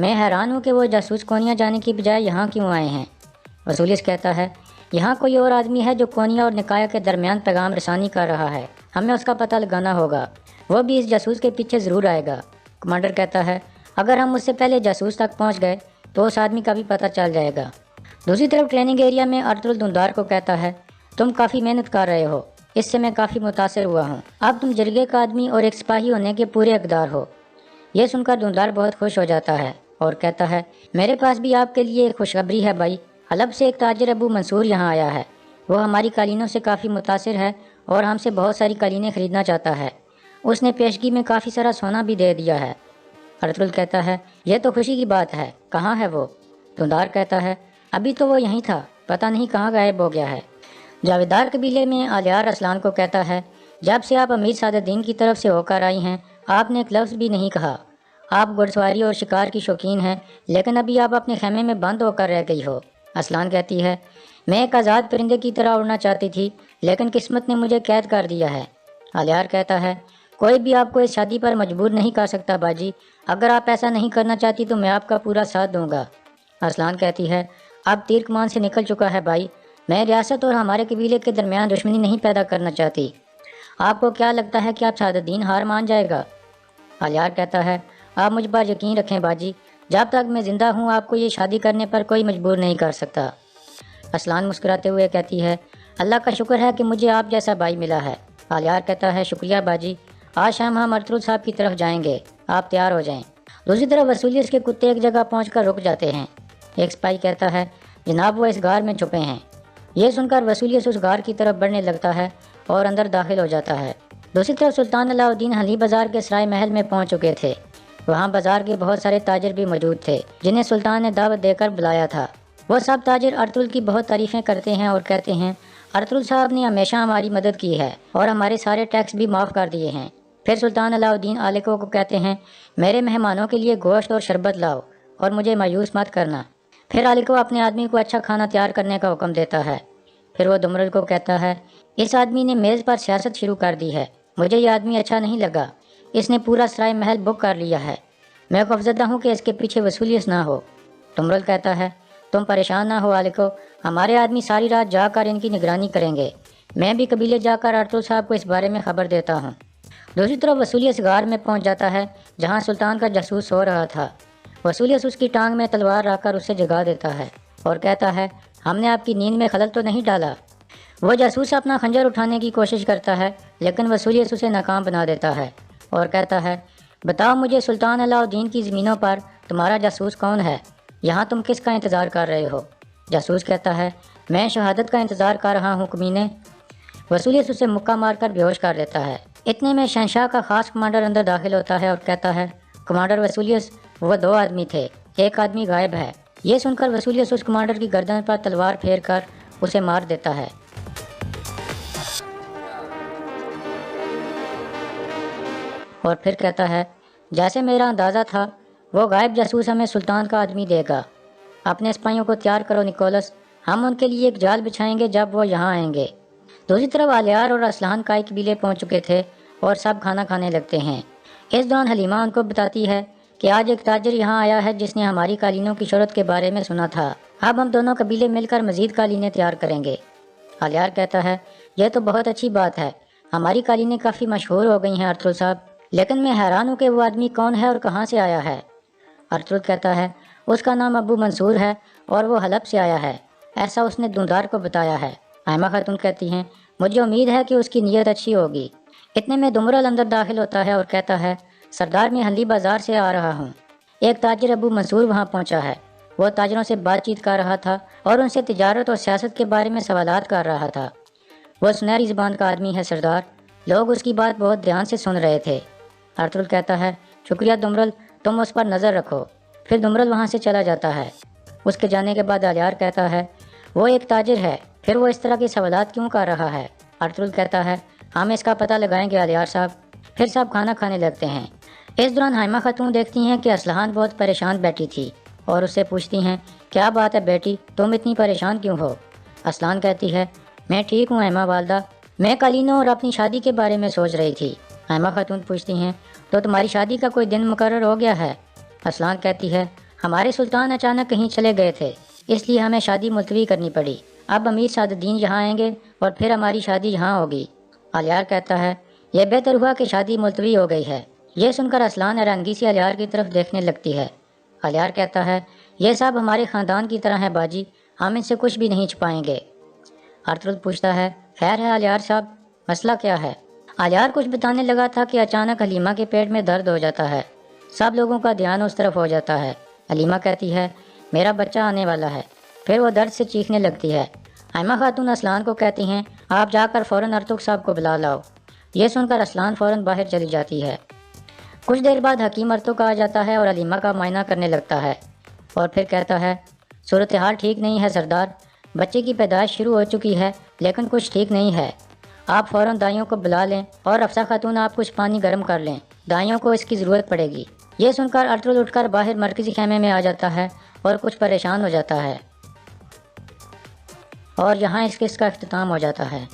میں حیران ہوں کہ وہ جاسوس کونیا جانے کی بجائے یہاں کیوں آئے ہیں۔ وسولیس کہتا ہے یہاں کوئی اور آدمی ہے جو کونیا اور نکایا کے درمیان پیغام رسانی کر رہا ہے، ہمیں اس کا پتہ لگانا ہوگا، وہ بھی اس جاسوس کے پیچھے ضرور آئے گا۔ کمانڈر کہتا ہے اگر ہم اس سے پہلے جاسوس تک پہنچ گئے تو اس آدمی کا بھی پتہ چل جائے گا۔ دوسری طرف ٹریننگ ایریا میں ارطغرل دھندار کو کہتا ہے تم کافی محنت کر رہے ہو، اس سے میں کافی متاثر ہوا ہوں، اب تم جرگے کا آدمی اور ایک سپاہی ہونے کے پورے اقدار ہو۔ یہ سن کر دھندار بہت خوش ہو جاتا ہے اور کہتا ہے میرے پاس بھی آپ کے لیے ایک خوشخبری ہے بھائی، حلب سے ایک تاجر ابو منصور یہاں آیا ہے، وہ ہماری قالینوں سے کافی متاثر ہے اور ہم سے بہت ساری قالینیں خریدنا چاہتا ہے، اس نے پیشگی میں کافی سارا سونا بھی دے دیا ہے۔ ارطغرل کہتا ہے یہ تو خوشی کی بات ہے، کہاں ہے وہ؟ دھندار کہتا ہے ابھی تو وہ یہیں تھا، پتہ نہیں کہاں غائب ہو گیا ہے۔ جاویدار قبیلے میں آلیار اسلان کو کہتا ہے جب سے آپ امیر سعد الدین کی طرف سے ہو کر آئی ہیں آپ نے ایک لفظ بھی نہیں کہا، آپ گھڑ سواری اور شکار کی شوقین ہیں لیکن ابھی آپ اپنے خیمے میں بند ہو کر رہ گئی ہو۔ اسلان کہتی ہے میں ایک آزاد پرندے کی طرح اڑنا چاہتی تھی لیکن قسمت نے مجھے قید کر دیا ہے۔ آلیار کہتا ہے کوئی بھی آپ کو اس شادی پر مجبور نہیں کر سکتا باجی، اگر آپ ایسا نہیں کرنا چاہتی تو میں آپ کا پورا ساتھ دوں گا۔ اسلان کہتی ہے اب تیر کمان سے نکل چکا ہے بھائی، میں ریاست اور ہمارے قبیلے کے درمیان دشمنی نہیں پیدا کرنا چاہتی، آپ کو کیا لگتا ہے کہ آپ سعد الدین ہار مان جائے گا؟ آلیار کہتا ہے آپ مجھ پر یقین رکھیں باجی، جب تک میں زندہ ہوں آپ کو یہ شادی کرنے پر کوئی مجبور نہیں کر سکتا۔ اسلان مسکراتے ہوئے کہتی ہے اللہ کا شکر ہے کہ مجھے آپ جیسا بھائی ملا ہے۔ آلیار کہتا ہے شکریہ باجی، آج شام ہم ارطغرل صاحب کی طرف جائیں گے، آپ تیار ہو جائیں۔ دوسری طرف وسولیس کے کتے ایک جگہ پہنچ کر رک جاتے ہیں۔ ایک سپاہی کہتا ہے جناب وہ اس غار میں چھپے ہیں۔ یہ سن کر وسولیس اس غار کی طرف بڑھنے لگتا ہے اور اندر داخل ہو جاتا ہے۔ دوسری طرف سلطان علاء الدین حلی بازار کے سرائے محل میں پہنچ چکے تھے، وہاں بازار کے بہت سارے تاجر بھی موجود تھے جنہیں سلطان نے دعوت دے کر بلایا تھا۔ وہ سب تاجر ارطغرل کی بہت تعریفیں کرتے ہیں اور کہتے ہیں ارطغرل صاحب نے ہمیشہ ہماری مدد کی ہے اور ہمارے سارے ٹیکس بھی معاف کر دیے ہیں۔ پھر سلطان علاء الدین آلکو کو کہتے ہیں میرے مہمانوں کے لیے گوشت اور شربت لاؤ اور مجھے مایوس مت کرنا۔ پھر آلکو اپنے آدمی کو اچھا کھانا تیار کرنے کا حکم دیتا ہے۔ پھر وہ دمرل کو کہتا ہے اس آدمی نے میز پر سیاست شروع کر دی ہے، مجھے یہ آدمی اچھا نہیں لگا، اس نے پورا سرائے محل بک کر لیا ہے، میں خوفزدہ ہوں کہ اس کے پیچھے وسولیس نہ ہو۔ دمرل کہتا ہے تم پریشان نہ ہو آلکو، ہمارے آدمی ساری رات جا کر ان کی نگرانی کریں گے، میں بھی قبیلے جا کر ارطغرل صاحب کو اس بارے میں خبر دیتا ہوں۔ دوسری طرف وسولیس غار میں پہنچ جاتا ہے جہاں سلطان کا جاسوس سو رہا تھا۔ وسولیس اس کی ٹانگ میں تلوار رکھ کر اسے جگا دیتا ہے اور کہتا ہے ہم نے آپ کی نیند میں خلل تو نہیں ڈالا؟ وہ جاسوس اپنا خنجر اٹھانے کی کوشش کرتا ہے لیکن وسولیس اسے ناکام بنا دیتا ہے اور کہتا ہے بتاؤ مجھے سلطان علاء الدین کی زمینوں پر تمہارا جاسوس کون ہے؟ یہاں تم کس کا انتظار کر رہے ہو؟ جاسوس کہتا ہے میں شہادت کا انتظار کر رہا ہوں کمینے۔ وسولیس اسے مکہ مار کر بیہوش کر دیتا ہے۔ اتنے میں شہنشاہ کا خاص کمانڈر اندر داخل ہوتا ہے اور کہتا ہے کمانڈر وسولیس وہ 2 آدمی تھے، ایک آدمی غائب ہے۔ یہ سن کر وسولیس اس کمانڈر کی گردن پر تلوار پھیر کر اسے مار دیتا ہے۔ اور پھر کہتا ہے جیسے میرا اندازہ تھا وہ غائب جاسوس ہمیں سلطان کا آدمی دے گا، اپنے سپاہیوں کو تیار کرو نکولس، ہم ان کے لیے ایک جال بچھائیں گے جب وہ یہاں آئیں گے۔ دوسری طرف آلیار اور اسلان کائی قبیلے پہنچ چکے تھے اور سب کھانا کھانے لگتے ہیں۔ اس دوران حلیمہ ان کو بتاتی ہے کہ آج ایک تاجر یہاں آیا ہے جس نے ہماری قالینوں کی شہرت کے بارے میں سنا تھا، اب ہم دونوں قبیلے مل کر مزید قالینیں تیار کریں گے۔ آلیار کہتا ہے یہ تو بہت اچھی بات ہے، ہماری قالینیں کافی مشہور ہو گئی ہیں ارطغرل صاحب، لیکن میں حیران ہوں کہ وہ آدمی کون ہے اور کہاں سے آیا ہے۔ ارطغرل کہتا ہے اس کا نام ابو منصور ہے اور وہ حلب سے آیا ہے، ایسا اس نے دھندار کو بتایا ہے۔ آئمہ خاتون کہتی ہیں مجھے امید ہے کہ اس کی نیت اچھی ہوگی۔ اتنے میں دمرل اندر داخل ہوتا ہے اور کہتا ہے سردار میں حلی بازار سے آ رہا ہوں۔ ایک تاجر ابو منصور وہاں پہنچا ہے، وہ تاجروں سے بات چیت کر رہا تھا اور ان سے تجارت اور سیاست کے بارے میں سوالات کر رہا تھا۔ وہ سنہری زبان کا آدمی ہے سردار، لوگ اس کی بات بہت دھیان سے سن رہے تھے۔ ارطغرل کہتا ہے شکریہ دمرل، تم اس پر نظر رکھو۔ پھر دمرل وہاں سے چلا جاتا ہے۔ اس کے جانے کے بعد آلیار کہتا ہے وہ ایک تاجر ہے، پھر وہ اس طرح کے سوالات کیوں کر رہا ہے؟ ارطغرل کہتا ہے ہم اس کا پتہ لگائیں گے آلیار صاحب۔ پھر سب کھانا کھانے لگتے ہیں۔ اس دوران حائمہ خاتون دیکھتی ہیں کہ اسلحان بہت پریشان بیٹھی تھی اور اس سے پوچھتی ہیں کیا بات ہے بیٹی، تم اتنی پریشان کیوں ہو؟ اسلحان کہتی ہے میں ٹھیک ہوں حائمہ والدہ، میں قالینوں اور اپنی شادی کے بارے میں سوچ رہی تھی۔ حائمہ خاتون پوچھتی ہیں تو تمہاری شادی کا کوئی دن مقرر ہو گیا ہے؟ اسلحان کہتی ہے ہمارے سلطان اچانک کہیں چلے گئے تھے، اس لیے ہمیں شادی ملتوی کرنی پڑی۔ اب امیر سعد الدین یہاں آئیں گے اور پھر ہماری شادی یہاں ہوگی۔ الیار کہتا ہے یہ بہتر ہوا کہ شادی ملتوی ہو گئی ہے۔ یہ سن کر اسلان حیرانگی سے الیار کی طرف دیکھنے لگتی ہے۔ الیار کہتا ہے یہ سب ہمارے خاندان کی طرح ہے باجی، ہم ان سے کچھ بھی نہیں چھپائیں گے۔ ارطغرل پوچھتا ہے خیر ہے الیار صاحب، مسئلہ کیا ہے؟ الیار کچھ بتانے لگا تھا کہ اچانک حلیمہ کے پیٹ میں درد ہو جاتا ہے۔ سب لوگوں کا دھیان اس طرف ہو جاتا ہے۔ حلیمہ کہتی ہے میرا بچہ آنے والا ہے، پھر وہ درد سے چیخنے لگتی ہے۔ ائمہ خاتون اسلان کو کہتی ہیں آپ جا کر فوراً ارطغرل صاحب کو بلا لاؤ۔ یہ سن کر اسلان فوراً باہر چلی جاتی ہے۔ کچھ دیر بعد حکیم ارطغرل آ جاتا ہے اور حلیمہ کا معائنہ کرنے لگتا ہے اور پھر کہتا ہے صورتحال ٹھیک نہیں ہے سردار، بچے کی پیدائش شروع ہو چکی ہے لیکن کچھ ٹھیک نہیں ہے۔ آپ فوراً دائیوں کو بلا لیں اور افسا خاتون آپ کچھ پانی گرم کر لیں، دائیوں کو اس کی ضرورت پڑے گی۔ یہ سن کر ارطغرل اٹھ کر باہر مرکزی خیمے میں آ جاتا ہے اور کچھ پریشان ہو جاتا ہے، اور یہاں اس قصے کا اختتام ہو جاتا ہے۔